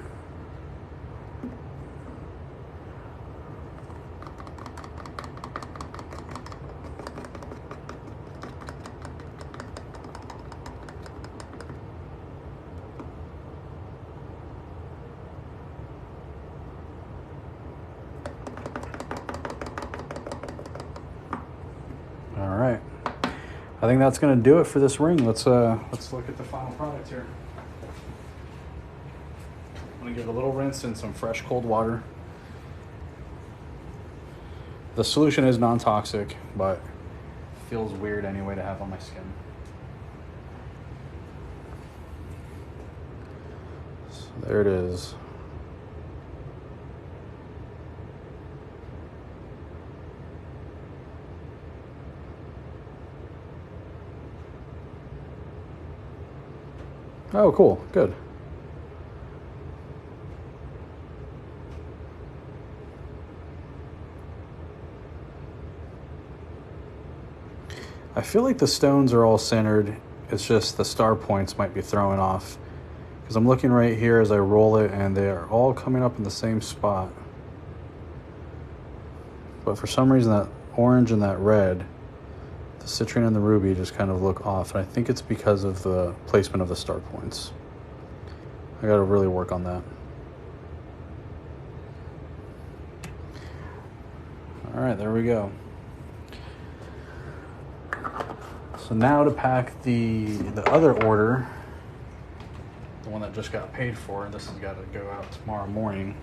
All right, I think that's gonna do it for this ring. Let's look at the final product here. I'm gonna give it a little rinse in some fresh cold water. The solution is non-toxic, but feels weird anyway to have on my skin. So there it is. Oh, cool. Good. I feel like the stones are all centered. It's just the star points might be throwing off, because I'm looking right here as I roll it and they are all coming up in the same spot. But for some reason that orange and that red, the citrine and the ruby, just kind of look off. And I think it's because of the placement of the star points. I got to really work on that. All right, there we go. So now to pack the other order, the one that just got paid for. This has got to go out tomorrow morning.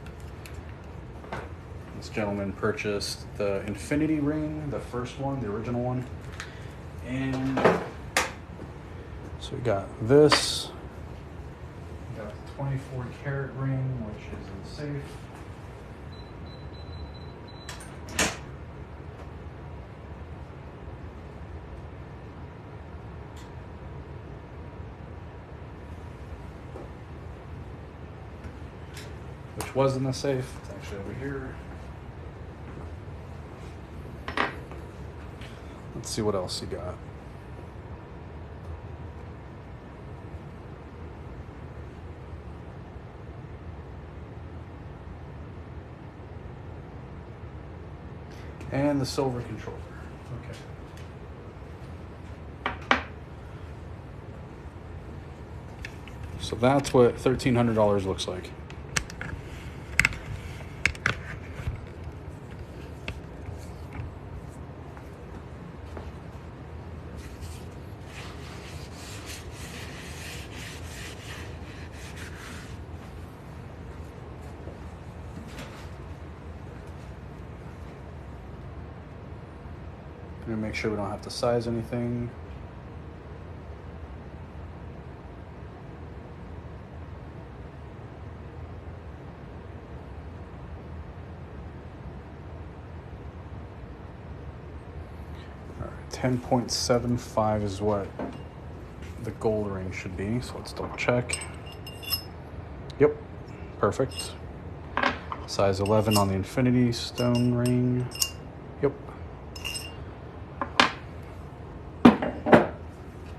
This gentleman purchased the infinity ring, the first one, the original one. And so we got this. We got the 24 karat ring, which is in the safe. Which was in the safe. It's actually over here. Let's see what else he got. And the silver controller. Okay. So that's what $1,300 looks like. Gonna make sure we don't have to size anything. 10.75 is what the gold ring should be. So let's double check. Yep, perfect. Size 11 on the infinity stone ring. Yep.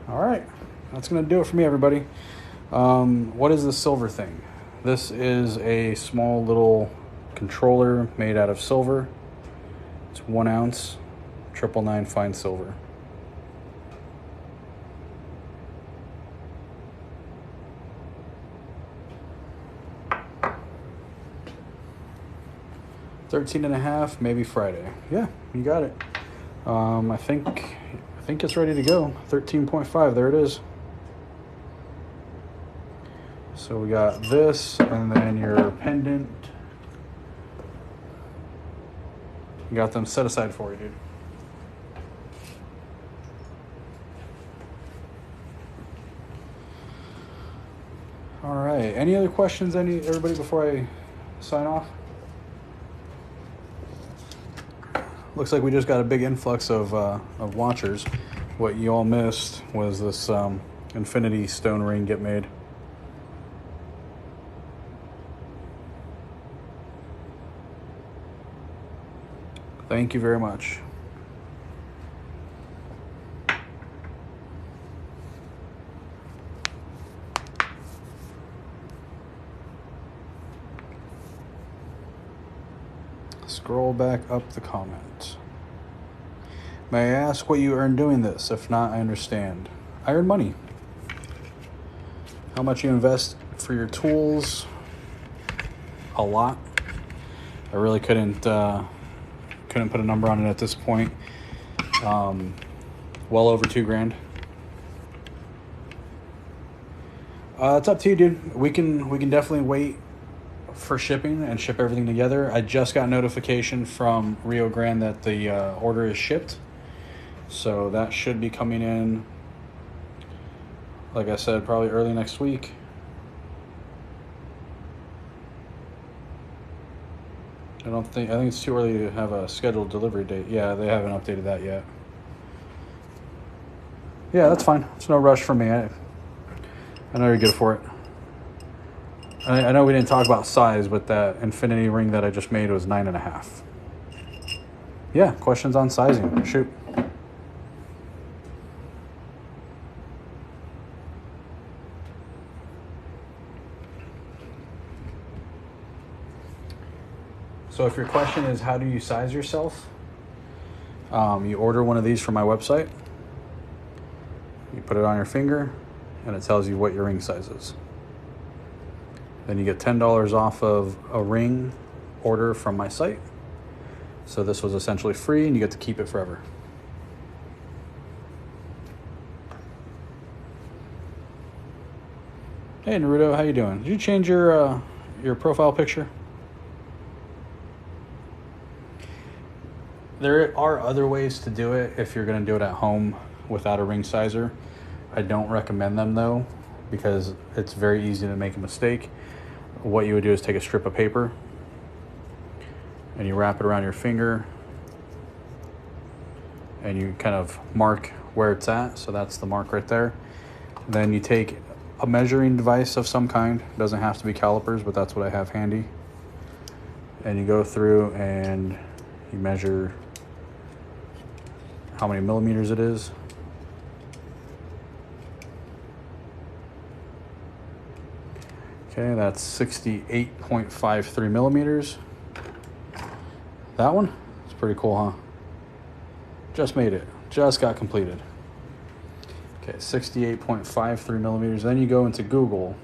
All right, that's gonna do it for me, everybody. What is the silver thing? This is a small little controller made out of silver. It's 1 ounce, 999 fine silver. $13.50, maybe Friday. Yeah, you got it. I think it's ready to go. 13.5, there it is. So we got this, and then your pendant. You got them set aside for you, dude. All right. Any other questions, everybody, before I sign off? Looks like we just got a big influx of watchers. What you all missed was this infinity stone ring get made. Thank you very much. Scroll back up the comment. May I ask what you earn doing this? If not, I understand. I earn money. How much you invest for your tools? A lot. I really couldn't put a number on it at this point. Well over $2,000. It's up to you, dude. We can definitely wait for shipping and ship everything together. I just got notification from Rio Grande that the order is shipped, so that should be coming in, like I said, probably early next week. I think it's too early to have a scheduled delivery date. Yeah, they haven't updated that yet. Yeah, that's fine. It's no rush for me. I know you're good for it. I know we didn't talk about size, but that infinity ring that I just made was 9.5. Yeah, questions on sizing? Shoot. So if your question is how do you size yourself, you order one of these from my website. You put it on your finger, and it tells you what your ring size is. Then you get $10 off of a ring order from my site. So this was essentially free, and you get to keep it forever. Hey Naruto, how you doing? Did you change your profile picture? There are other ways to do it if you're going to do it at home without a ring sizer. I don't recommend them though, because it's very easy to make a mistake. What you would do is take a strip of paper and you wrap it around your finger and you kind of mark where it's at. So that's the mark right there. Then you take a measuring device of some kind. It doesn't have to be calipers, but that's what I have handy. And you go through and you measure how many millimeters it is. Okay, that's 68.53 millimeters. That one? It's pretty cool, huh? Just made it. Just got completed. Okay, 68.53 millimeters. Then you go into Google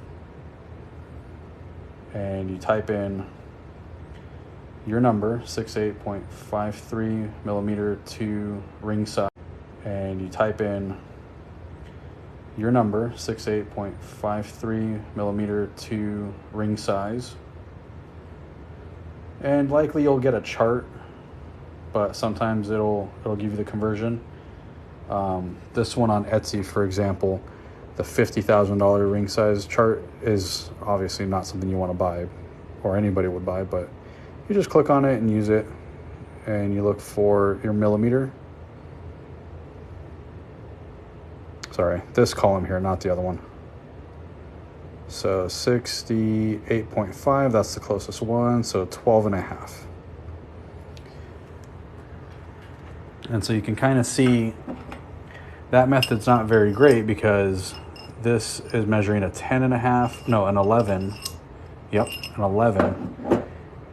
and you type in your number, 68.53 millimeter to ring size, and you type in your number, 68.53 millimeter to ring size, and likely you'll get a chart, but sometimes it'll give you the conversion. This one on Etsy, for example, the $50,000 ring size chart is obviously not something you want to buy, or anybody would buy, but you just click on it and use it, and you look for your millimeter, Sorry, this column here, not the other one. So 68.5, that's the closest one, so 12.5. And so you can kind of see that method's not very great because this is measuring a 10.5, no, an 11. Yep, an 11.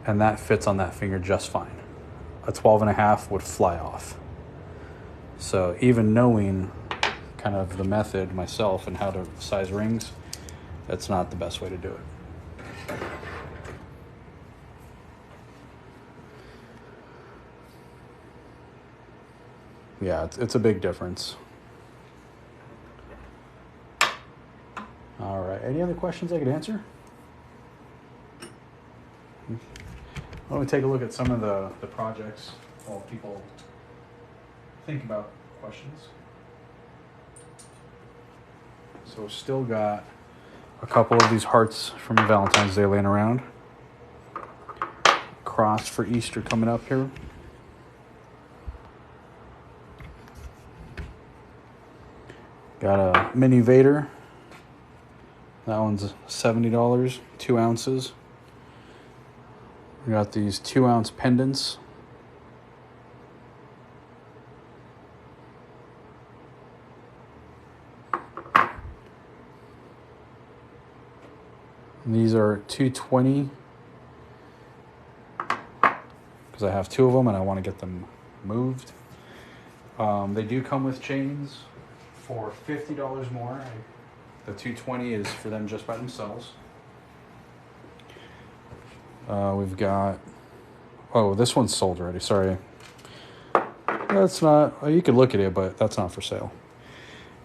And that fits on that finger just fine. A 12.5 would fly off. So even knowing kind of the method myself and how to size rings, that's not the best way to do it. Yeah, it's a big difference. All right, any other questions I could answer? Why don't we take a look at some of the projects while people think about questions. So we've still got a couple of these hearts from Valentine's Day laying around. Cross for Easter coming up here. Got a mini Vader. That one's $70, 2 ounces. We got these 2-ounce pendants. And these are $220 because I have 2 of them and I want to get them moved. They do come with chains for $50 more. The $220 is for them just by themselves. We've got, oh, this one's sold already. Sorry. That's not, you could look at it, but that's not for sale.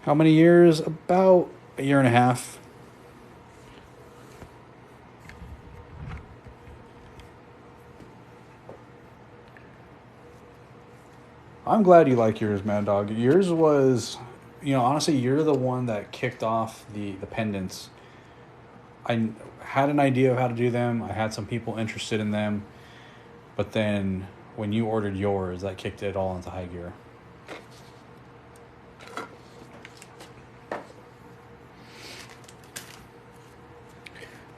How many years? About a year and a half. I'm glad you like yours, Mad Dog. Yours was, honestly, you're the one that kicked off the pendants. I had an idea of how to do them. I had some people interested in them. But then when you ordered yours, that kicked it all into high gear.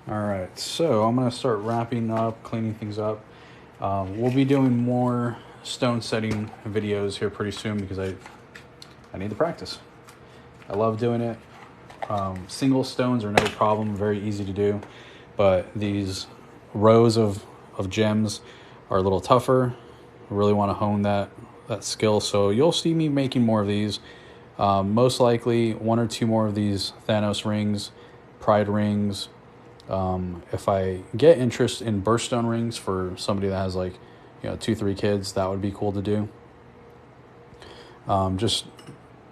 All right, so I'm going to start wrapping up, cleaning things up. We'll be doing more stone setting videos here pretty soon because I need to practice. I love doing it. Single stones are no problem, very easy to do, but these rows of gems are a little tougher. I really want to hone that skill, so you'll see me making more of these. Most likely 1 or 2 more of these Thanos rings, Pride rings. If I get interest in birthstone rings for somebody that has 2-3 kids, that would be cool to do. Just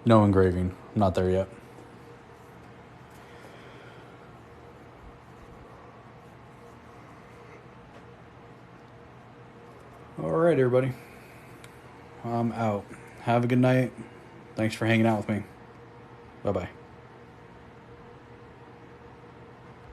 no engraving, I'm not there yet. All right, everybody. I'm out. Have a good night. Thanks for hanging out with me. Bye-bye.